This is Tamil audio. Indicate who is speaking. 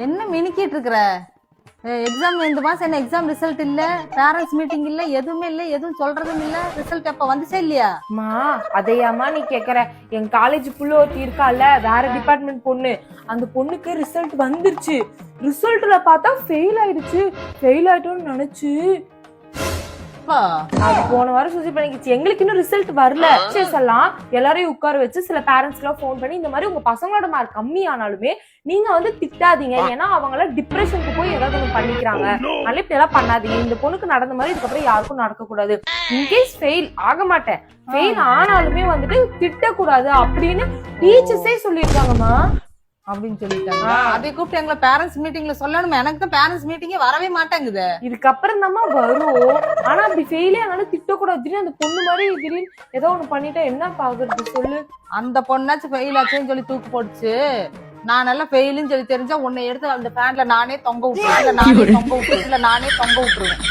Speaker 1: என்ன மினிக்கிட்டு இருக்கிற? எக்ஸாம் இந்த மாசம் என்ன எக்ஸாம் ரிசல்ட் இல்ல, பேரண்ட்ஸ் மீட்டிங் இல்ல, எதுவுமே இல்ல, எதுவும் சொல்றதும் இல்ல. ரிசல்ட் எப்ப வந்துச்சா இல்லையா?
Speaker 2: மா அதையாமா நீ கேக்குற? என் காலேஜ் புள்ள ஒருத்தி இருக்கால, வேற டிபார்ட்மெண்ட் பொண்ணு, அந்த பொண்ணுக்கு ரிசல்ட் வந்துருச்சு. ரிசல்ட்ல பார்த்தா ஃபெயில் ஆயிடுச்சு. ஃபெயில் ஆயிட்டோம்னு நினைச்சு அது போன வாரம் சூசைட் பண்ணிக்கிச்சு. எங்களுக்கு இன்னும் ரிசல்ட் வரல. டீச்சர்ஸ் எல்லாம் எல்லாரையும் உட்கார வச்சு சில பேரண்ட்ஸ்க்கு எல்லாம் போன் பண்ணி இந்த மாதிரி உங்க பசங்களோட மார்க் கம்மி ஆனாலுமே நீங்க வந்து திட்டாதீங்க, ஏன்னா அவங்க எல்லாம் டிப்ரெஷனுக்கு போய் ஏதாவது ஒண்ணு பண்ணிக்கிறாங்க, அதனால இப்படி எல்லாம் பண்ணாதீங்க. இந்த பொண்ணுக்கு நடந்த மாதிரி இதுக்கப்புறம் யாருக்கும் நடக்க கூடாது. இன்கேஸ் ஃபெயில் ஆக மாட்டேன், ஃபெயில் ஆனாலுமே வந்துட்டு திட்டக்கூடாது அப்படின்னு டீச்சர்ஸே சொல்லியிருக்காங்கம்மா
Speaker 1: அப்படின்னு சொல்லிட்டாங்க. அதை கூப்பிட்டு எங்களை பேரண்ட்ஸ் மீட்டிங்ல சொல்லணும். எனக்கு தான் பேரண்ட்ஸ் மீட்டிங்கே வரவே மாட்டேங்குது.
Speaker 2: இதுக்கப்புறம் தான் வரும். ஆனா அப்படி ஃபெயிலே ஆனாலும் திட்டக்கூடாது. திடீர்னு அந்த பொண்ணு மாதிரி திடீர்னு ஏதோ ஒண்ணு பண்ணிட்டா என்ன பாக்குறது சொல்லு?
Speaker 1: அந்த பொண்ணாச்சும் ஃபெயில் ஆச்சுன்னு சொல்லி தூக்கு போடுச்சு. நான் நல்லா ஃபெயிலுன்னு சொல்லி தெரிஞ்சா உன்னை எடுத்து அந்த பேண்ட்ல நானே தொங்க விட்டுருவேன். நானே தொங்க விட்டுருவேன்.